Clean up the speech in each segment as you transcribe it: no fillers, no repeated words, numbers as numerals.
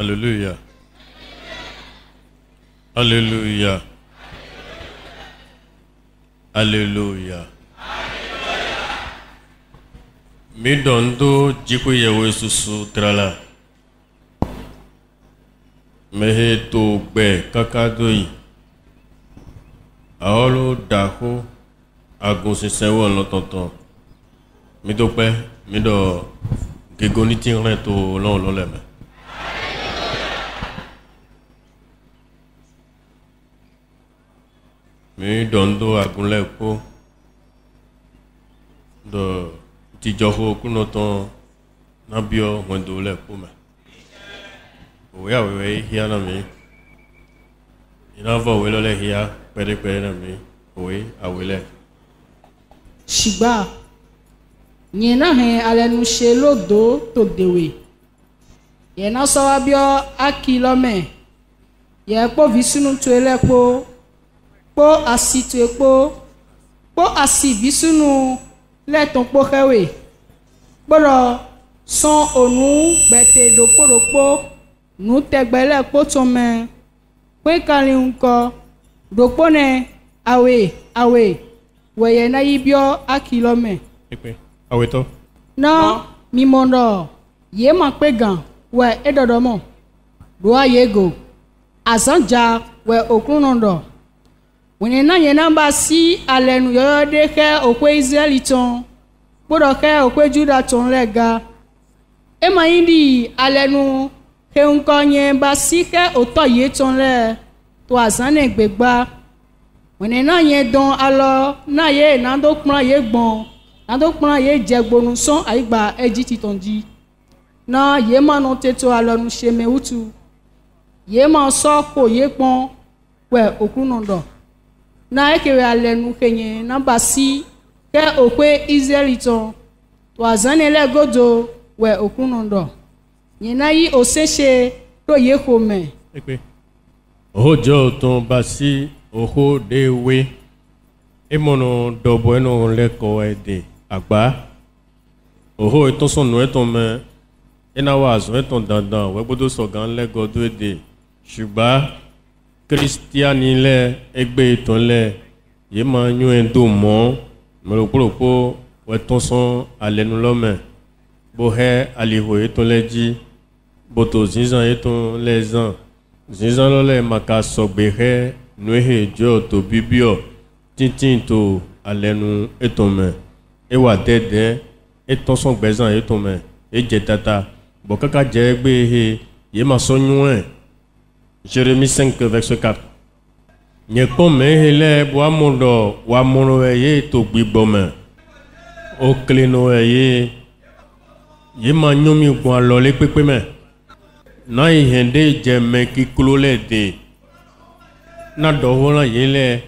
Alléluia. Alléluia. Alléluia. Mi dondo jiku yewe susu trala. Mehe to gbe kakadoi. Aolo dako agun sisewo lotonton. Mi do pe mi do gegoniti ren to lon lo leme. Mi dondo agunle ko do ti joho kunoton nabio wendo le ko me o ya we hia na mi ina vo we lo le hia pere na mi o we awele shigba nyina he alenu she lodo to dewe ye na so wa bio akilome ye po visunu to elepo po asitu epo po asibisunu leton po hewe gboro son onu gbete dopo nu tegbele po tome pe kali nko dopo ne awe weye na yibio akilome epe awe to no mi mondo ye ma pe gan we edodomo do ayego azanja we okunondo woni na ye namba si alenu yo de ke okwe Israeliton bodo ke okwe Juda ton lega e ma indi alenu ke nkonye ba si ke oto ye ton le to azane gbegba woni na ye don alo na ye na do pran ye gbon na do pran ye jegbonu son aigba ejiti tonji na ye ma no teto alonu sheme utu ye ma so ko ye pon we okunondo na ekewe alenu kenye na basi ke okwe Israeliton to azanele godo we okunondo nyina yi osese to ye home epe ojo ton basi oho dewe emono dobo eno leko ede agba oho itonso no eton me ena wa azo eton dandan we bodo so gan le godo ede ṣùgbọ́n Christiani le egbe iton le ye ma yun endo mo moropo we tonson alenu lome bo he aliho eton leji boto zinzan eton lezan zinzan lo le maka sogbe he nuhe jo to bibio tintin to alenu eton me e wa dede e tonson gbezan eton me e je tata bo kaka je egbe he ye ma so yun Jérémie 5 verset 4. Nye pome hele boa mondo wa mono ye to gbibome. O kleno ye ma nyomi gwa lole pepe me. Na ihende je me ki klole de. Na do hola yele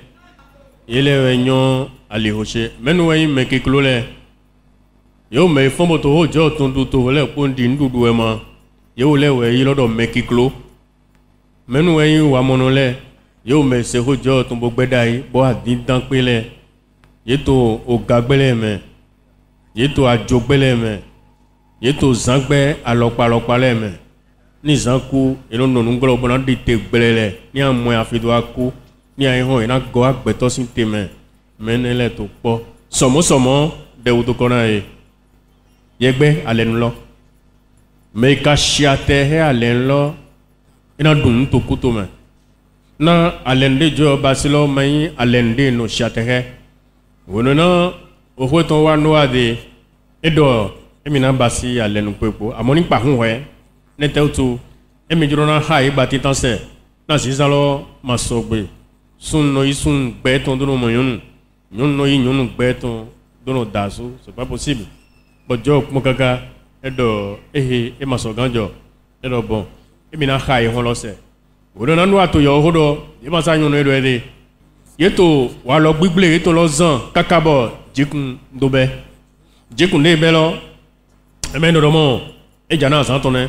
we nyon ali hoche. Menu we me ki klole. Yo me fombo to hojo tundu to le pondi ndudu e ma. Yo le we yi lodo me ki klo. Menu we wa monole yo me se hojo tumbo gbedai bo adin dan pele yeto ogagbele me yeto ajogbele me yeto zangbe alopa le me ni zanku eno nonu ngolo bona di te gbelele ni amo afido aku ni aihon ina go agbeto sin teme menele to po somo de udo kona e yegbe alenu lo me ka shiate he alen lo ina dun to kuto me na alende jo basilo mai alende no shatehe wono na oho ton wa no ade edo emina basi alenu pepo amoni pa hun we ne teutu emi juro na ha igba titan se na sisalo masogbe sun no isun gbe ton dono moyun nyun no yi nyun gbe ton dono dasu c'est pas possible bojo mo kaka edo e masoganjo edo bon emina ha ihon lo se wodo na nu atoyo hodo ye ma sa nyunu edo ede yeto wa lo gbigble yeto lo zan kakabo jikun dobe jikun ne be lo eme no mo e jana asan tone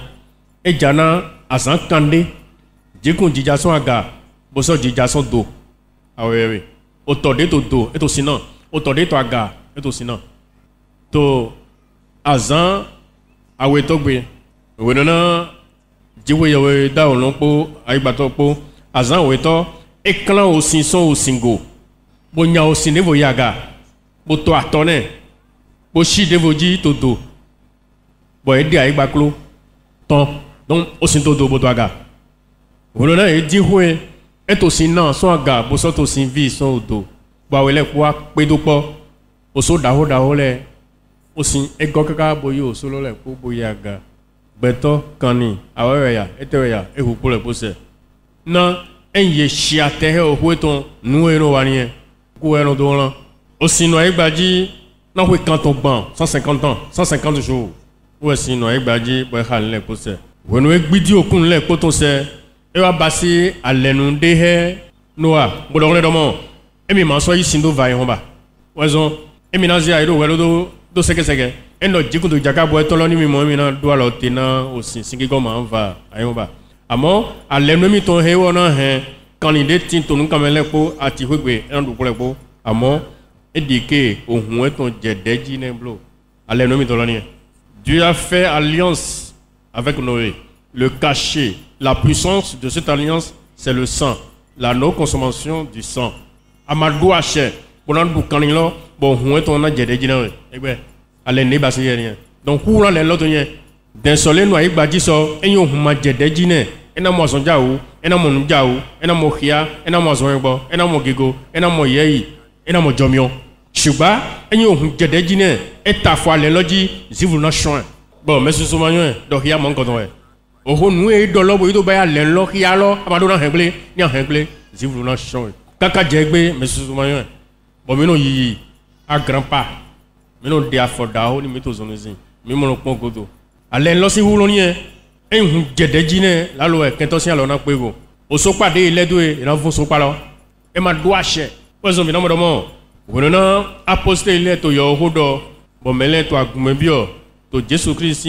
e jana asan kande jikun jija so aga bo so jija so do awewe o to de to do e to sinan o to de to aga e to sinan to azan awe to gbe wodo na jiwe yawe da olonpo aibato po azan weto eklan osin son osingo bo nya osin devo yaga bo to atone bo shi devo ji todo bo ede aibaklo ton donc osin todo bo to aga wolo na e jiwe eto sin na so aga bo so to sin vi so odo bo awele kwa pedopo oso daho le osin ego kaka bo yo so lo le ko bo yaga beto kani aweya eteya ehupole pose na enye shiate he ohueton nuero wani ku eno do lan osino egbaji na we kanton gban 150 ans 150 jours ou sino egbaji bo ha le pose wonu egbidi okun le poton se e wa basi alenu de he noa bodo le domo emi ma so yi sindo vai honba wezon emi na zia iro welo do seke eno jikundo jakabo etolo ni mi mo mi na do alo tena osin singi go ma va ayonba amo alenu mi ton he wona he candidate tin to nu kamele po ati hwegbe en du po amo edike ohun eton jedeji ne blo alenu mi ton ni Dieu a fait alliance avec Noé. Le cachet, la puissance de cette alliance, c'est le sang, la non-consommation du sang. Amadou Haché, bon du kanilo, bon ohun eton na jedeji na egbe ale ne basi rien donc pour les l'autre d'un soleil noir igbaji so enyo huma jedeji ne ena mo son jawo ena mo nu jawo ena mo khia ena mo so egbo ena mo gigo ena mo yeyi ena mo jomio suba enyo hun jedeji ne eta fo ale loji zivu na chon bon monsieur somanyo do khia mo nkoton e oho nu e do lobo ido ba le lo khia lo amado na hengle ni hengle zivu na chon kaka jegbe monsieur somanyo bon me no yi a grand pas mino de afoda ho ni mito zonozi mi mo pon godo ale lo si hulo ni e hun jedeji ne la lo e kento si alo na pe go o so pade iledo e na fun so pa lo e ma do ase o so mi na mo do mo wono na apostle ile to yo hodo bo mele to agunme bio to Jesus Christ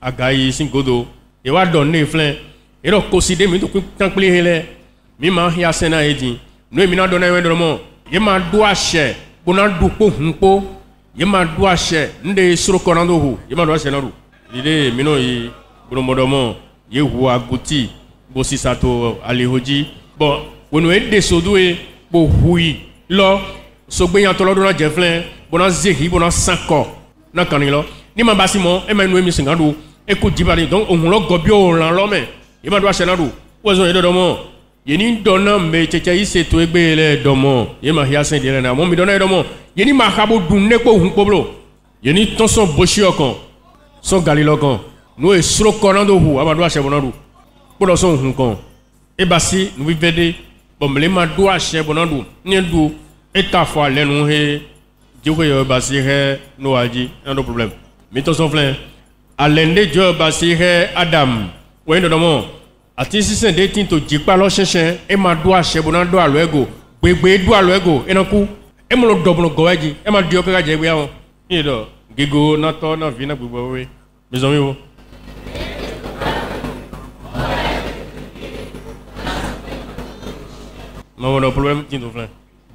agayi sin godo e wa don ne flen e ro koside mi to tan pele hele mi ma ya sena eji no e mi na do na we do mo ye ma do ase bona du po hun po yema do ashe nde suro konando hu yema do ashe naru ide mino yi bromodomo yehu aguti bo sisato alihoji bo wonu e de sodue bo hui lo so gbe yan to lodun na jeflen bona zehi bona sanko na kanilo ni ma basimo e ma nu emi singadu e ko jibari donc ohun lo gobi o ran lo me yema do ashe naru wozo yedo domo yeni donna me cheche ise to egbe le domo yema hiasen dire na mo mi donna domo yeni ma khabo dunne ko hun poblo yeni tonso boshi okan so galilo kan no e sro konando hu amadu ase bonadu podo so hun kan e basi nu vivede bomle ma do ase bonadu ni du eta fo lenu he diwo yo basi he no aji no problem mi to so flen alende jo basi he adam we ndo mo ati sisen de tin to jipa lo sesen e ma do ase bonadu alo ego gbegbe do alo ego enaku e mo lo doblo gowaji e ma dio ka je gbe awon ni do gigo na to na vi na gbogbo we mes amis wo non non problème tin to flan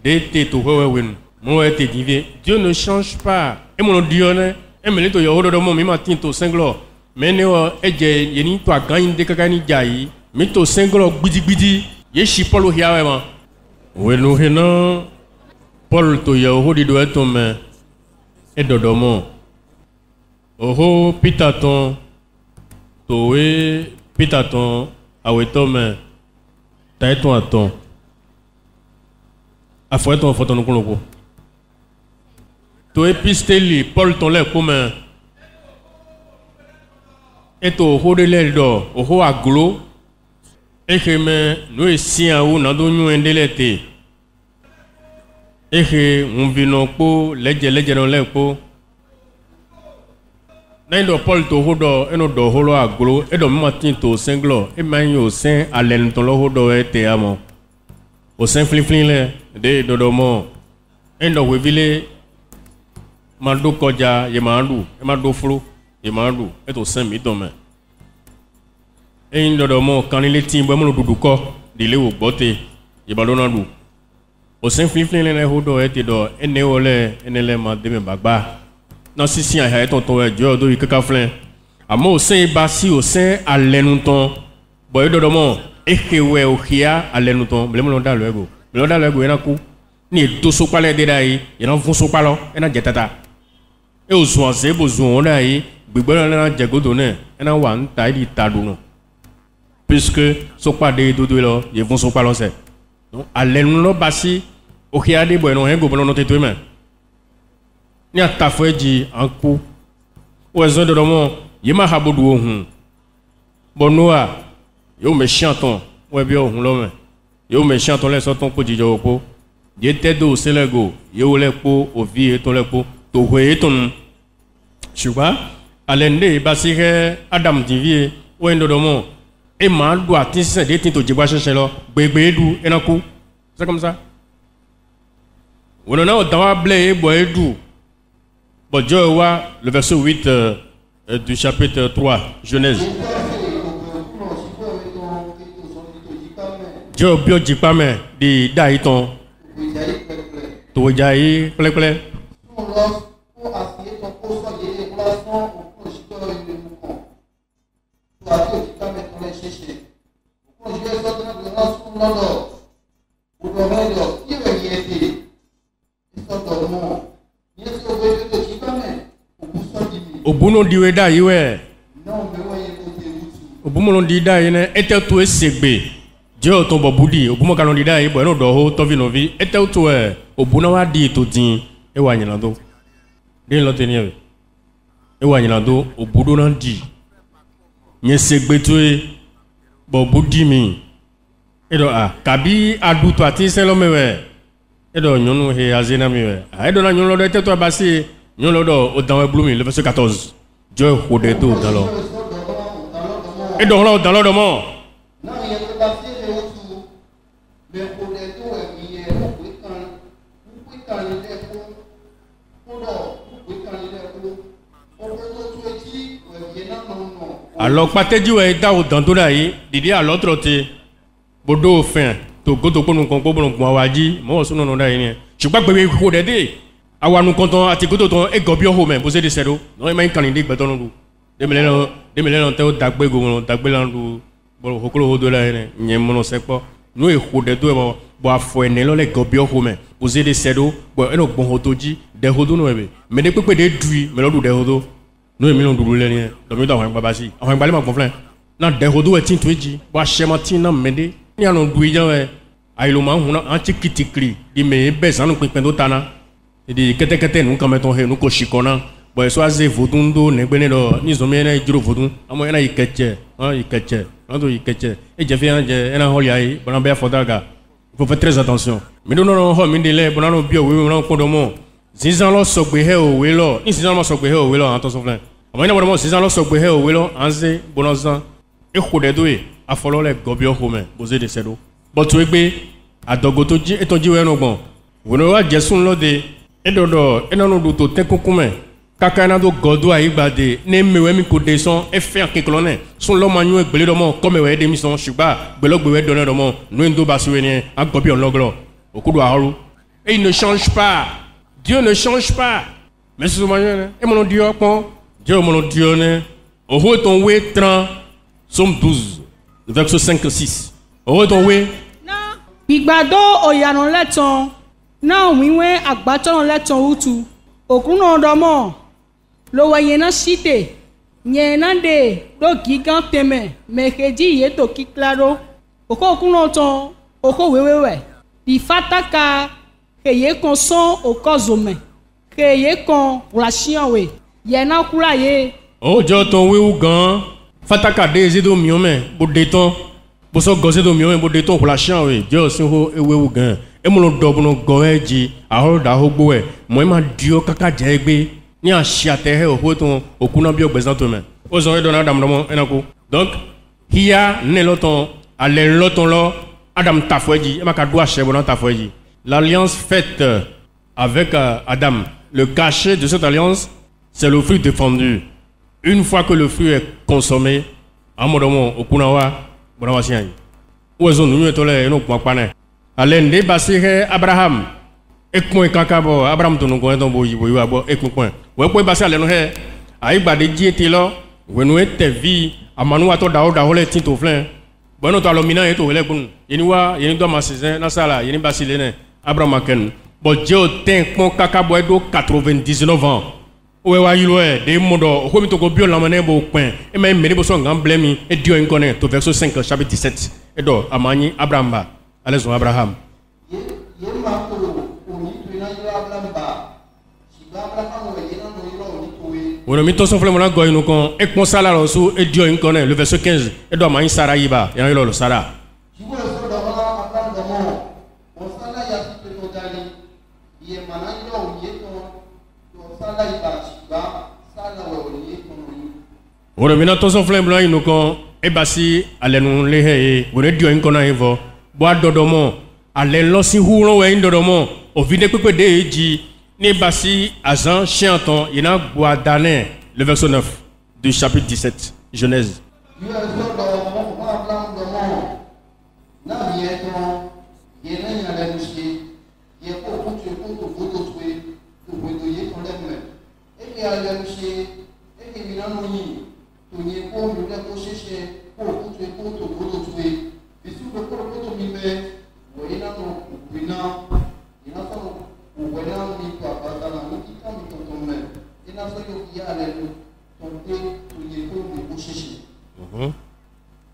de te to ho we mo e te divi Dieu ne change pas e mo lo dio ne e me le to yo ho do mo mi ma tin to singlo me ne o eje yeni to agan de kaka ni jai mi to singlo gbidi ye shi polo hia we ma we no he no Paul to yo ho di do eto me e dodomo oho pitaton to we pitaton aweto me ta eto aton afo eto foto no koloko to episteli Paul ton le ko me eto ho de le do oho aglo ekeme no esia u na do nyu endelete ehe unvino po leje no le po naindo Paul to hodo eno do holo aglo edo matin to singlo e man yo sen alen to lo hodo ete amo o sen flin le de dodomo endo wevile mando koja ye mandu e mando flo ye mandu eto sen mi do me e dodomo kanile timbo mo dudu ko dile wo gbote ye badona du o sen flin le hodo ete do ene ole enele ma de me bagba non si a tonton jo do ikaka flin amo o sen ba si o sen alenu ton Bon, il doit ekewe okia alenuton, blemelonda lego. Melonda lego ena ku. Ni to so pale de dai, ena fun so palo, ena jetata. E o so ase bo zo on dai, gbegbe na jegodo ne, ena wa nta di taduno. Puisque so pa de dodo lo, ye fun so palo se. Donc alenuno basi okia de bo no hen go bono te men. Ni atafo ji anku. O ezo de domo, ye ma habodu ohun. Bonoa yo me chanton ouais bien on l'homme yo me chanton les sortons pour dire au po j'étais do selego yo le po au vie ton le po to hoye ton chuba alende basire adam divie ou ndodomo e ma do atin de tin to jiba chercher lo gbegbe du enaku c'est comme ça on a au dawa blé boy du bon Dieu wa le verset 8 du chapitre 3 Genèse Dieu bio jipame di daiton to jai ple ple obuno diwe da iwe obumo di da ine ete to esegbe Dieu ton bobudi obumo candidat e bon do ho to vinovi ete to e obuna wa di to din e wa nyilando de lo teni e wa nyilando obudo na di nye segbe to e bobudi mi e do a kabi adu to ati se lo mewe e do nyonu he azena mewe e do na nyonu lo ete to basi nyonu lo do o dan e blumi le verset 14 Dieu hode to dans lo e do lo dans lo do mo alors pateji we da o dan to da yi didi a l'autre te bodo fin to go to ponu kon gbon awaji mo so no da yi ni ṣùgbọ́n gbe ko de awanu konton àti go to ton e gobi o ho me bo se de sedo no e ma kan ni de gbe ton lu de mele no te o dagbe go no dagbe lan lu bo hokolo ho do la yi ni yen mo no se po no e ho de do e bo afo ene lo le gobi o ho me bo se de sedo bo e no gbon ho toji de ho do no e be me de pepe de dui me lo du de ho do nous émissions douloureux les donc nous avons un babasi on va parler ma confrère na de hodo etin toji wa shema tin na mede ni anu duijan we ayilo ma huna anti kitikri di me be sanu pinpin to tana di kete nu kan meton he nu ko shikona bo so aze vodun do ne gbene do ni zo me na juro vodun amo ena ikeche na do ikeche e je fian je ena holi ai bona be fodaga il faut faire très attention mais nous non ho mi de le bona no bio we no ko do mo zizan lo sogbe he o we lo ni zizan lo sogbe he o we lo attention frère Ama ina bono zizan lo sogbe he o we lo anze bonozan e khode do e afolo le gobio home boze de sedo but we gbe adogo to ji etonji we no gbon wono wa jesun lo de edodo enanu du to tekunkume kaka na do godo aigbade ne mewe mi ko de son e fe akinklone sun lo manu e gbele do mo come we de mi son suba gbelogbe we do na do mo no ndo basiwe ni agobio loglo okudu aharu et il ne change pas. Dieu ne change pas. Mais c'est ce matin, et mon Dieu, Dieu, mon Dieu, au haut ton oui, 30, Somme 12, verset 5 et 6. Au haut ton oui. Ìgbàdo òyànà lẹ́tàn náà wíwẹ́ àgbàtàn lẹ́tàn útu òkúnnà ọ̀dọ́mọ̀ lówó yẹn náà síte yẹn náà dé lóògì gán tẹ̀mẹ̀ mẹ̀kẹ́jì yẹtò kíkláro òkú òkúnnà tán òkú wéwéwẹ̀ ìfátàkà kèyé kan sán òkọ́ zòmẹ̀ kèyé kan wùlàṣíọ̀wẹ̀ yẹn náà kúrà yé. Ọjọ́ tó wíwú gan-an fátàkà dé ezédò mìíràn bó dé tán. Boso gose do miyo mbode ton relation we je osin ho ewewu gan e mo lo dobuno go eji ahoro da ho gbo e mo ma dio kaka je gbe ni asiate he ho ton okuna bi ogbezan to me o zo e don adam domo enako donc hiya ne loton ale loton lo adam tafoji e ma ka do ase bon tafoji l'alliance faite avec Adam, le cachet de cette alliance c'est le fruit défendu. Une fois que le fruit est consommé amodomo okuna wa bona wasian ozo nu tole no kwakwane alende basire Abraham ekun kakabo Abraham to no ko ton boyi boyi wa bo ekun pon we po basi ale no he ai gbade ji eti lo we no ete vi amanu wa to da o le tin to flen Bon, nous allons miner et tout, les bons. Il y a une dame à 6 ans, dans ça, il y a une basilene, Abraham Maken. Bon, Dieu tient mon caca boy de 99 ans. Ouais, ouais, il est des modos, comme tu as bien la manière au point. Et même, mais les gens blâment et Dieu en connaît, au verset 5, chapitre 17. Et donc, Amani, Abraham, allez, Abraham. On a mis tout son flamme là, goy nous con, et qu'on s'ala l'osso, et Dieu en connaît, le verset 15. Et donc, Amani Sarah Iba, et on a le Sarah. On a mis tout son flamme là, nous con, et bassi, allez nous les, on a Dieu en connaît, bois d'odomon, allez l'ossi roulant, ou un d'odomon, au vide que des dit. Né bassi Azan Chianton, il y a bois d'année, le verset 9 du chapitre 17, Genèse.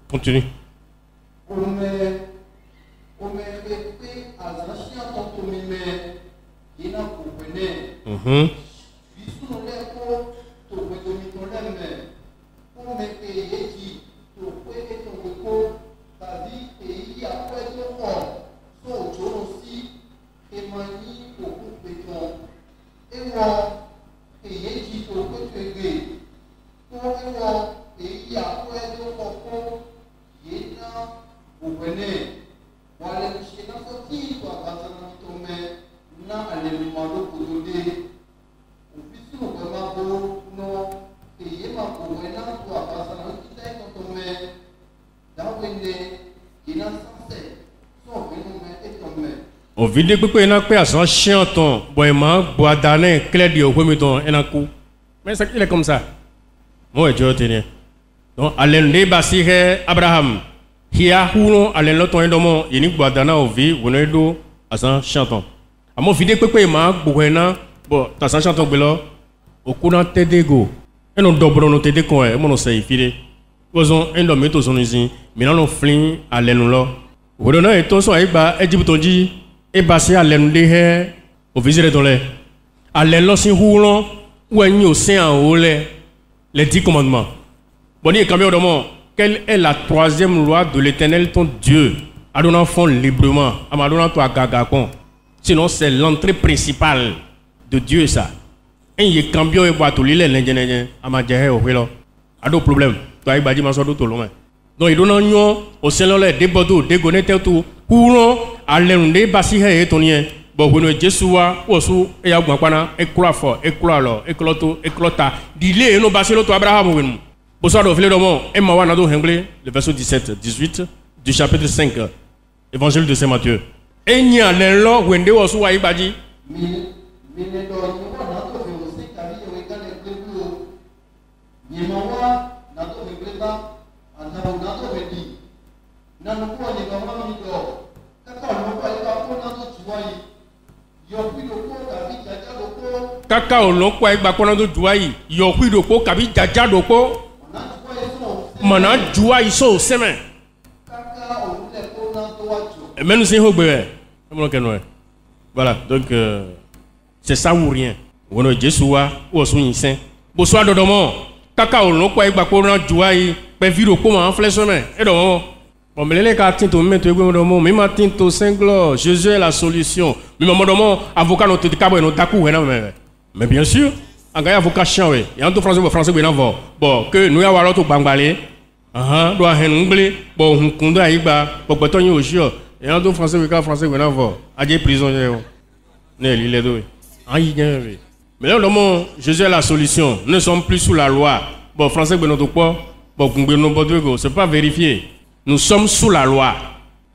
Continue. Au vide que il n'a pas son chanton, boiement, bois d'année, clair de au mettons un coup. Mais ça il est comme ça. Moi je tenais. Donc allen de basire Abraham. Hier où allen l'autre un domo, il n'y bois d'année au vie, vous n'êtes d'eau à son chanton. À mon vide que il m'a boiement, bon, ta son chanton belo, au courant t'égo. Et non dobro no t'égo quoi, mon sait filer. Posons un domo tout son usine, mais non on flin allen là. Vous donnez tout son aiba, Égypte dit. Et passé à l'endé au visiter dans les à l'enlocin roulant ou un océan en haut les 10 commandements. Bon, il y a combien de mots? Quelle est la troisième loi de l'Éternel ton Dieu? Adonnant fond librement, amadonnant toi gagacon. Sinon, c'est l'entrée principale de Dieu ça. Et il y a combien de boîtes l'île l'ingénieur amadjahé au vélo. Ado problème. Toi, il va dire ma soeur tout le monde. Donc, il donne un nom au Seigneur des bateaux, des gonnettes tout. Courant à l'endé bassi et tonien. Bon, vous ne Jésus-wa, osu, et à Guapana, et croix fort, et croix alors, et cloto, et clota. Dis-le, et nos bassilo to Abraham. Pour ça, le monde, et Mawanado Henglé, le verset 17, 18 du chapitre 5, évangile de Saint Matthieu. Et n'y a l'un où on osu à Ibadi. Kaka olonko ay bakona do juai yo kwido ko kabi jaja do ko mana juai so semaine même si ho gbe voilà donc c'est ça ou rien wono Jesua o so yin sen bo so adodomo kaka olonko ay bakona juai pe viro ko ma flèche semaine e do bon, mais les gars, tinto, mais tu es bon, mais ma tinto, Saint-Gloire, Jésus est la solution. Mais mon moment, avocat, notre cabane, notre coup, mais bien sûr, un gars avocat chien, oui. Et en tout français, bien avant. Bon, que nous avons l'autre bangalé, doit un bon, on conduit à Iba, bon, bâton, il y a et en tout français, bien avant. Adieu, prisonnier. Il est deux. Mais là, le mot, Jésus est la solution. Nous ne sommes plus sous la loi. Bon, français, bien notre quoi, bon, c'est pas vérifié. Nous sommes sous la loi.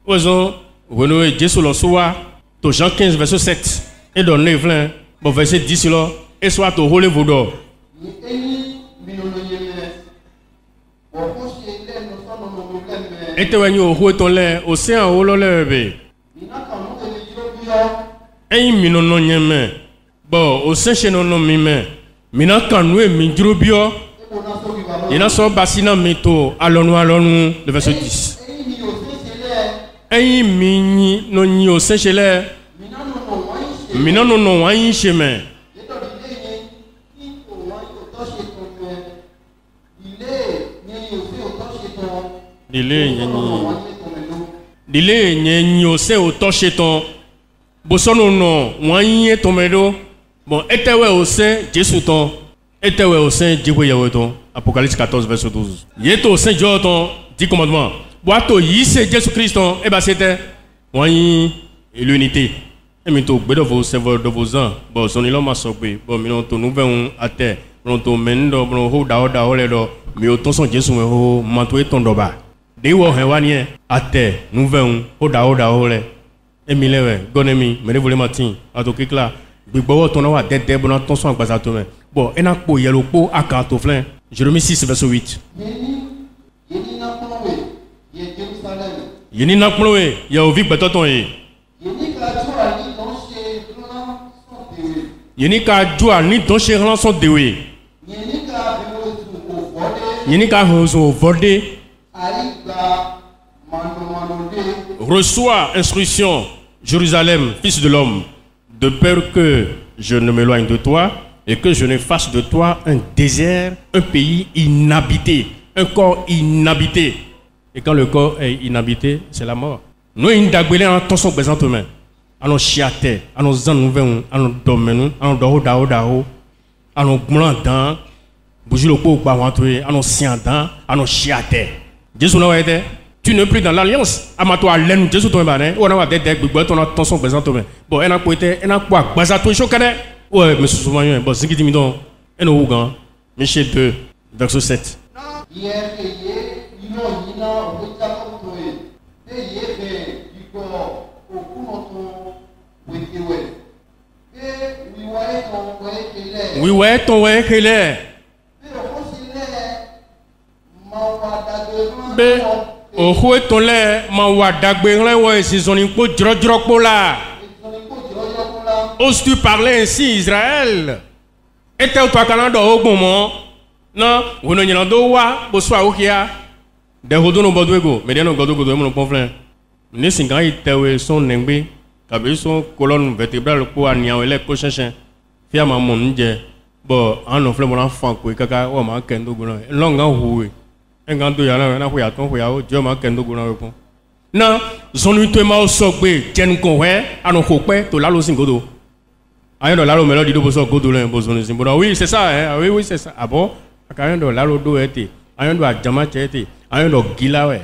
Osons, renouer Dieu sous le soi, to Jean 15, verset 7. Et dans 9, bon, verset 10, là, et soit au rôle vaudor. Ete wenye oho tonle ose an holo lebe. Eyi minono nyeme. Bo ose shenono mime. Mina kanwe minjurubio. Yena so basina mito alonu le verset 10. Eyi mini no nyi ose shele. Minano no wanyi sheme. Dile nyenyi ose otoche ton. Bosono no wanyi tomedo. Bon etewe ose Jesu ton. Etewe ose Djibo Yahweh ton. Apocalypse 14 verset 12. Yeto Saint Jean ton 10 commandements. Boato yise Jésus Christ ton. Eba c'était wanyi et l'unité. Et mito gbedo vos serveurs de vos ans. Bon son ilon ma sokbe. Bon minon to nouvel à terre. Bon to mendo bon ho da ole do. Mi o ton son Jesu me ho mantoe ton doba. De wo hewani à terre nouvel ho da ole. Emilewe gonemi me vole matin atokikla. Gbigbo ton wa dede bon ton son agbaza to me. Bon ena po yelo po akato flin. Jérémie 6 verset 8. Yeni na plowe ya ovi betoton e. Yeni ka jua ni don che rançon dewe. Yeni ka hozo vorde. Reçois instruction, Jérusalem, fils de l'homme, de peur que je ne m'éloigne de toi et que je ne fasse de toi un désert, un pays inhabité, un corps inhabité. Et quand le corps est inhabité, c'est la mort. Nous, nous avons tous son présent humain. Nous chiater, nous zanouven, nous dormons, nous dormons, nous blancs, bouger le pot, nous siandant, nous chiater. Jésus n'a pas été. Tu n'es plus dans l'alliance. Amato Allen, Jésus ton bané. On a des débats, on a tous son présent humain. Bon, on a poété, on a quoi? Bazato chokane. Ouais, mais souvent, bon, c'est qui dit midon. Et nous, Michel 2, verset 7. Oui, ouais, ton ouais, qu'il est. Au haut ton lait, ma wa dagbe ouais, c'est son impo dro là. Oses-tu parler ainsi, Israël? Était-tu toi canada au moment? Non, vous n'en avez pas, vous soyez au kia. Des rodons au Bodwego, mais des non godo mon conflent. Ne singa itewe son nengbe, kabe son colonne vertébrale pour aniawele ko chercher. Fia ma monje. Bon, en offre mon enfant ko kaka o ma kendo gona. Longa huwe. Engando yana na huya ton huya o jo ma kendo gona ko. Na, zonu to ma o sogbe, jen ko we, ano ko pe to lalo singodo. Ayon do lalo melodi do boso godo len bozo singodo. Oui, c'est ça hein. Oui, c'est ça. Ah bon? Akayon do lalo do ete. Ayon do ajama chete. Ayon do gila we.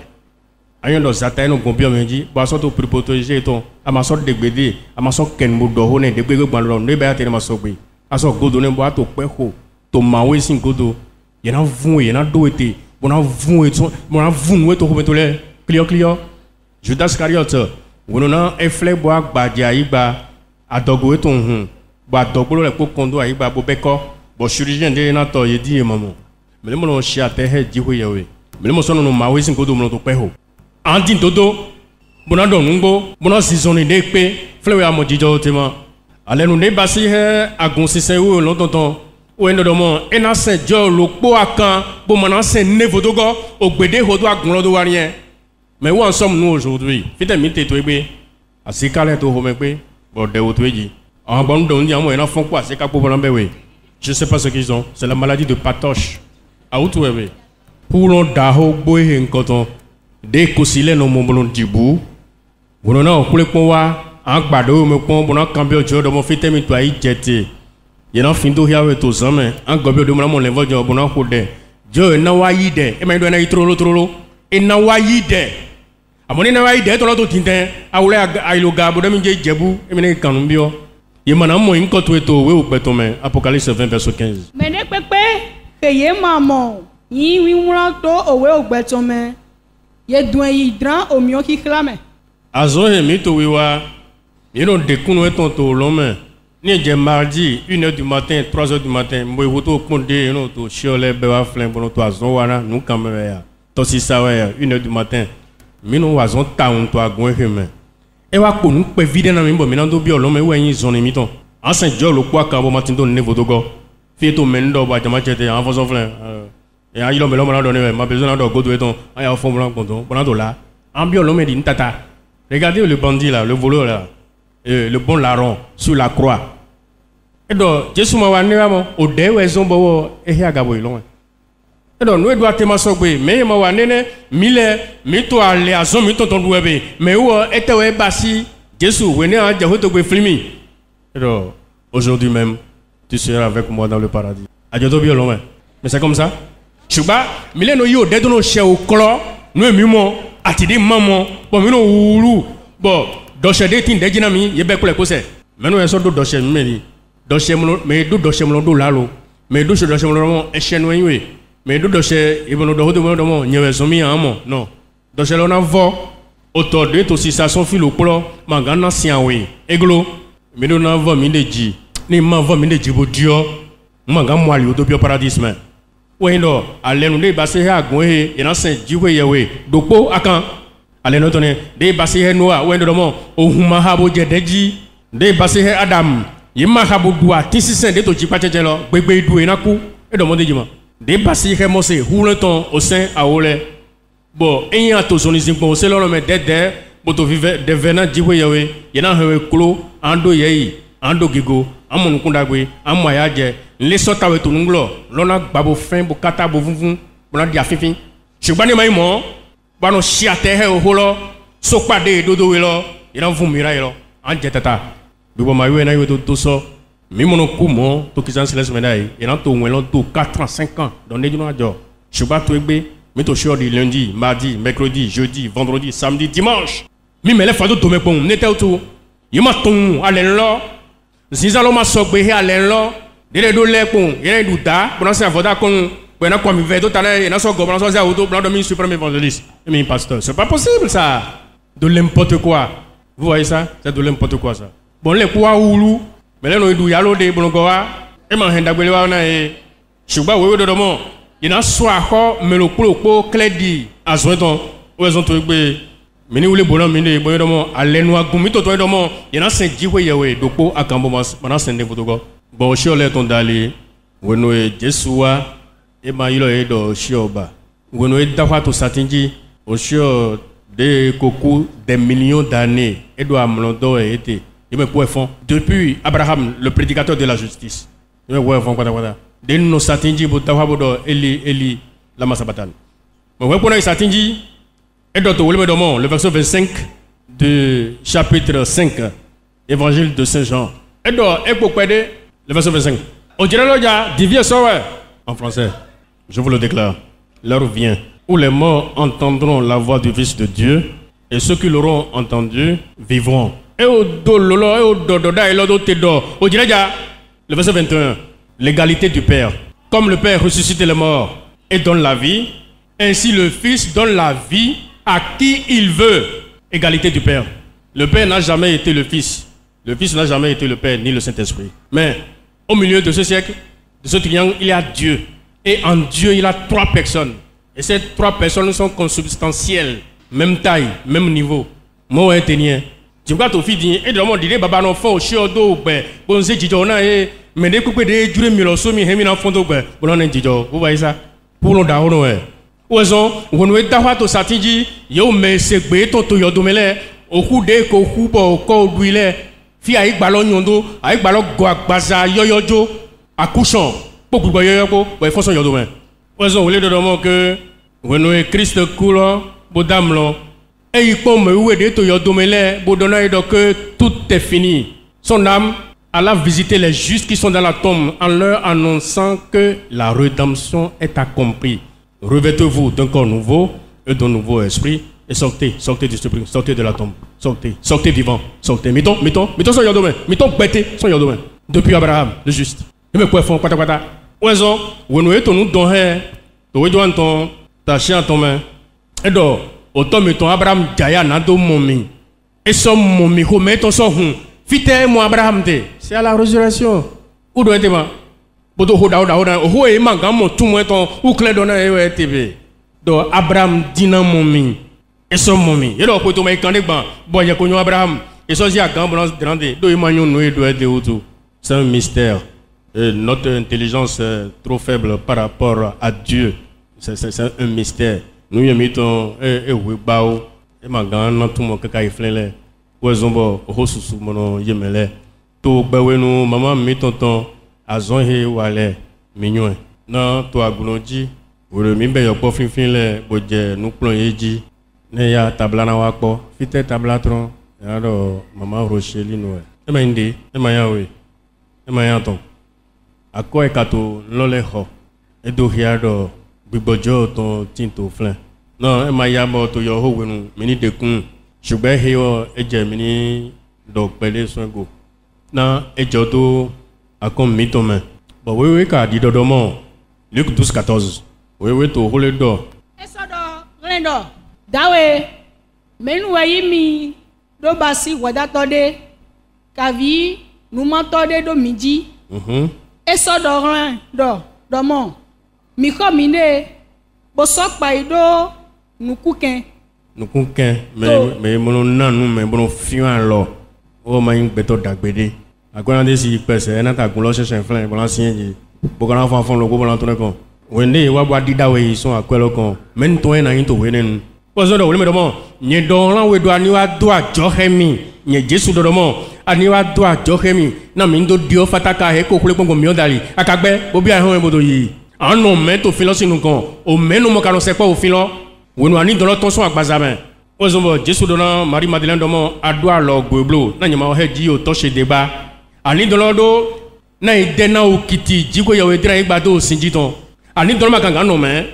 Ayon do zata no gombio menji. Bo aso to protéger ton. Ama so degbede. Ama so ken mo do ho ne degbede gbanlo. Ne ba tere ma sogbe. Aso godo ne bo ato pe ho. To mawe singodo. Yena vun yena do ete. Bona vun eto. Bona vun we to ho metole. Clio. Judas Iscariot. Wonona efle bo agbadia igba. Adogo eto hun. Bo adogbo le po kondo igba bo beko. Bo chirurgien de na to yedi mamu. Mais le monde chia terre Djibo Yahweh. Mais le monde sonne nos maouis sin kodo mon to peho. Andi dodo. Bonado nungo. Bono saisonné nekpe. Flewe amo jijo tema. Ale nous ne basi he agonsi se ou lontonton. Ou endo domo ena se jo lokpo akan. Bo mana se nevodogo. Ogbede hodo agon do warien. Mais où en sommes-nous aujourd'hui? Fite mite toebe. Asikale to homekpe. Bo de otweji. En bon don di amo ena fon kwa se ka po bonambewe. Je sais pas ce qu'ils ont. C'est la maladie de Patoche. À où tu es? Pour l'on daho boy en coton. Dès que s'il est non mon bon dibou. Vous n'en avez pas quoi. En bado me pon bon cambio de mon fils mi toi y jeté. Il n'en fin d'où y avait tous hommes. En gobio de mon level de bon code. Je n'en vois idée. Et maintenant il trop. Et n'en vois idée. À mon n'en vois idée. Ton autre tintin. À où les le gars de mi jebu. Et maintenant canumbio. Il m'a non moins quand tu es au ou bétomé. Apocalypse 20 verset 15. Mais ne pepe. Keye maman, yi wimranto owe ogbetome. Ye dwen hydran omio ki klame. Azo mito wiwa. Yeno dekunu etonto lome. Ni je mardi 1h du matin, 3h du matin, mbo woto konde no to chiole bewa flen bono to azon wana nu kamera ya. To si sawa ya 1h du matin. Mino wazon ta un to agun heme. E wa ko nu pe vide na mi bo mi na do bi olome we yin zon mi ton. An sen jo lo kwa kan bo matin to ne vodogo. Fi to mendo ba jama chete an foso flen. E a yilo me lo ma do ne ma besoin do go do eton. A ya fo blanc konton. Bona do là. An bi olome di ntata. Regardez le bandit là, le voleur là. Le bon larron sur la croix. Et donc, Jésus m'a dit, au dé où ils ont beau et il y a gabo ilon. Et donc, nous devons te masser mais m'a dit, mille, mito aller à son mito ton doué, mais où était où basi Jésus, venez à Jehoto flimi. Et donc, aujourd'hui même, tu seras avec moi dans le paradis. Adjoto bien loin. Mais c'est comme ça. Chuba, mille no yo dé no chez au clo, nous mimo, atidi maman, bon mino oulu, bon, doche de tin de jinami, yebe kule kose. Mais nous sommes doche meli. Doche mlo, mais doche mlo do lalo. Mais doche mlo e chenwe we. Mais doche ibono do hodo mo nyewe somi amo. Non. Doche lo na vo auto de to si sa son filo klo, mangana sian we. Eglo. Mais do na vo mi de ji. Ni ma vo mi de ji bo dio. Manga mwali o do bio paradis men. We ndo ale nu de base ha gun he, ina sen ji we ye we. Dopo akan ale no to ne de base he noa we ndo mo ohuma ha bo je deji. De base he Adam. Yima habu dua tisi sen de to jipa chelo gbegbe du enaku e do monde jima de basi he mo se hule ton au sein a ole bo eyan to zoni zinko se lo me dede bo to vive de vena jiwe yewe yena hewe klo ando yeyi ando gigo amon kundagwe amaya je le sota we to nglo lona gbabo fin bo kata bo funfun bona dia fifin sugbani mai mo ba no shiate he o holo so pade dodo we lo yena fun mira yo anje tata bibo ma yo na yo to so mi mono kumo to kisan seles medai et nan to welon to 4 ans 5 ans dans les jours ajo suba to egbe mi to show di lundi mardi mercredi jeudi vendredi samedi dimanche mi mele fado to me pon nete to yima ton alen lo zinzalo ma so gbe he alen lo dele do le pon yene du da bona se avoda kon pe na kwa mi ve to tale na so go bona so za auto blanc de mi suprême évangéliste et mi pasteur c'est pas possible ça de n'importe quoi vous voyez ça c'est de n'importe quoi ça. Bon les quoi oulu mais là nous du yalo de bongoa e ma henda gbele wa na e suba we do mo ina so akọ melo kuro kledi azoton o ezon to egbe mini wule bono mi de boyo do mo alenu agumi to do mo ina sen jiwe yewe dopo akambo mana sen de fotogo bo sho le ton dali we no e Jesua e ma yilo e do shioba we no e dafa to satinji o sho de koku des millions d'années et do amlondo e été. Depuis Abraham, le prédicateur de la justice. De nos satinji botawabodo Eli lama sabatan. Le verset 25 du chapitre 5, évangile de Saint Jean. Le verset 25. En français, je vous le déclare, l'heure vient où les morts entendront la voix du Fils de Dieu et ceux qui l'auront entendu vivront. Le verset 21, l'égalité du Père. Comme le Père ressuscite les morts et donne la vie, ainsi le Fils donne la vie à qui il veut. Égalité du Père. Le Père n'a jamais été le Fils. Le Fils n'a jamais été le Père ni le Saint-Esprit. Mais au milieu de ce siècle, de ce triangle, il y a Dieu. Et en Dieu, il y a 3 personnes. Et ces 3 personnes sont consubstantielles. Même taille, même niveau. Moi, un ténien. Tu vois, ton fils et de mon dire, baba non fort, chiodo, bon, c'est Jijona, et mais des coupés de Jure Milosomi, Hemina Fondo, bon, on est Jijo, vous voyez ça? Pour l'on d'Ahono, oison, on nous est d'avoir to Satiji, yo, mais c'est béton to Yodomele, au coup de Kokubo, au corps d'huile, fi avec ballon yondo, avec ballon Guabaza, Yoyojo, à couchant, beaucoup de Yoyobo, il faut son Yodomé. Oison, vous voulez de demander que, on nous est Christ coulant, Bodamlo. Et il peut me aider to yodomele, bodona que tout est fini. Son âme alla visiter les justes qui sont dans la tombe en leur annonçant que la rédemption est accomplie. Revêtez-vous d'un corps nouveau et d'un nouveau esprit et sortez du supplice, sortez de la tombe, sortez vivant, sortez. Mettons son yodomé, mettons bête son yodomé. Depuis Abraham, le juste. Et me quoi font kwata. Oison, vous nous êtes nous don he, to doit ton ta chien ton main. Et donc autant mettons Abraham Jaya Nado Momi. Et son Momi, mettons son hum. Fite moi Abraham te. C'est à la résurrection. Où doit être ma? Bodo hoda. Ho e mangamo tout moi ton ou clé donné TV. Donc Abraham dina Momi. et son mommy et donc to mai kande ban boye ko nyo Abraham et so si agan bon grande do imanyo no do de auto c'est un mystère et notre intelligence est trop faible par rapport à Dieu c'est un mystère nous y mettons et we bao et magan na tout mo kaka iflele wo zombo ho susu mono yemele to gbewe nu mama mi tonton azon he wale mignon na to agunonji wore mi be yopo finfin le boje nu plon yeji ne ya tabla na wa po fite tabla tron ya do mama rocheli no e ma inde e ma ya we e ma ya ton ako e kato lole ho e do hia do gbigbojo ton tinto flen no e ma ya mo to yo ho wenu mi ni dekun ṣùgbọ́n he o eje mi ni do pele songo na ejo to akon mi to me bo wewe ka di dodo mo Luc 12:14 wewe to hole do esodo rendo dawe menu wayi mi do basi wada tode kavi numa tode do miji esodo rendo do mo mi ko mi ne bo so pa ido nukuken nukuken me mono nanu me bono fian lo o ma yin gbeto dagbede agora desi pese na ta gun lo sesen flan bo lan sin ji bo kan fa fon lo go bo lan to kon wende wa bwa dida we so akwelo kon men to na yin to we nenu po so do we me do mo nye do ran we do ani wa do ajo hemi nye Jesu do mo ani wa do ajo hemi na mi ndo dio fataka he ko kule gbongbon mi o dali akagbe bo bi ahun e bodo yi anu me to fin lo sinu kon o menu mo kan se po òfin lo wonu ani do lo ton so agbazamen o zombo Jesu do na Marie Madeleine do mo ado alo gbeblo na nyama o he ji o to se deba ani do lo do na ide na okiti jiko yawe dira igba do sinji ton ani do ma kanga no me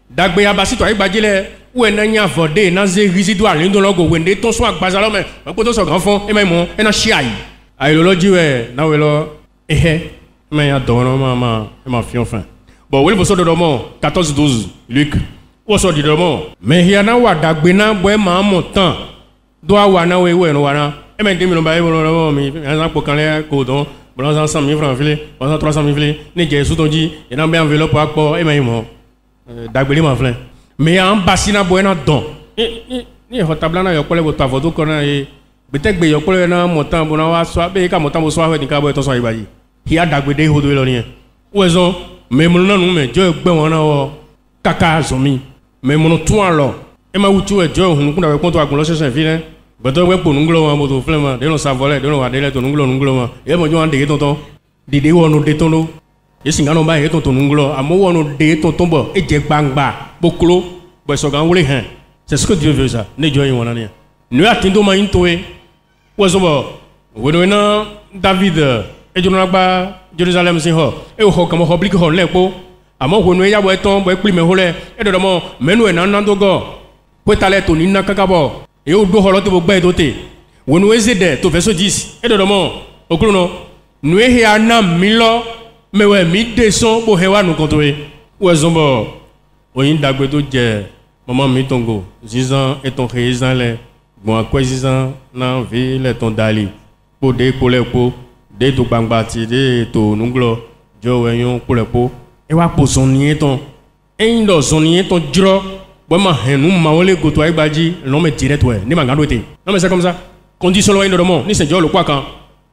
dagbe abasi to igba jile we na nya vode na ze residu ani do lo go wende ton so agbaza lo me po to so gan fon e mai mo e na shai ai lo ji we na we lo ehe me ya do no mama e ma fion fin bon we bo so do mo 14-12 Luc o so di do mo me hia na wa dagbe na bo e ma mo tan do awa na we no wa na e me de mi no ba e lo mi an po kan le ko don bon 100,000 francs filé 300,000 filé ni Jesu to ji e na be enveloppe akpo e me mo dagbe le ma flen me an basina bo e na don ni ho tabla na yo pole bo ta foto ko na e bete gbe yo pole na mo tan bo na wa so be ka mo tan bo so wa ni ka bo to so ibaji hia dagbe de ho do lo ni e o zo me mo na nu me jo gbe won na wo kaka zomi me mo tun alo e ma wutu e jo hun kun da we pon to agun lo sesen fi ne gbọ́dọ̀ we po nunglo wa mo to fle ma de no sa vole de no wa de le to nunglo ma e mo jo an de tonton dide wonu de tono e singa no ba e tonton nunglo amo wonu de tonton bo e je gbangba boklo bo so gan wole hen c'est ce que Dieu veut ça ne jo yin wona ni nu atindo ma yin to e wo so bo we no na David e jo na gba Jerusalem sin ho e ho kan mo public ho le po amo wo nu e ya bo e ton bo e pli me ho le e do mo menu e na nando go po tale to ni na kakabo et au dos holote bo gba edote wonu ezede to verset 10 e do mo okruno nu e ana milo mewe mi deson bo hewa nu konto e wo zombo oyin dagbe to je maman mi tongo zizan et ton rézan le bon akwa zizan na vi le ton dali po de ko le po de to gbangba ti de to nunglo jo weyon ko le po e wa po son ni ton e ndo son ni ton jro bon ma henu ma wole goto ay baji non me direct ouais ni ma ngado ete non mais c'est comme ça condition lo ndo ni se jo lo kwa kan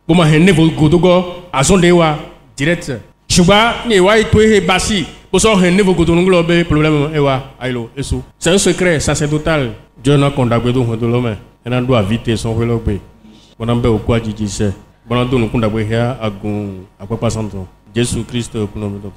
bon ma henu vo goto go azonde wa direct shuba ni wa to he basi bo so henu vo goto nglo be problème e wa aylo eso c'est un secret sacerdotal Dieu na kondagbe to hodo lo me ena do avite son welo gbe bon be okwa jiji se bon do nu kondagbe hia agun apapa santo Jésus Christ kuno mi to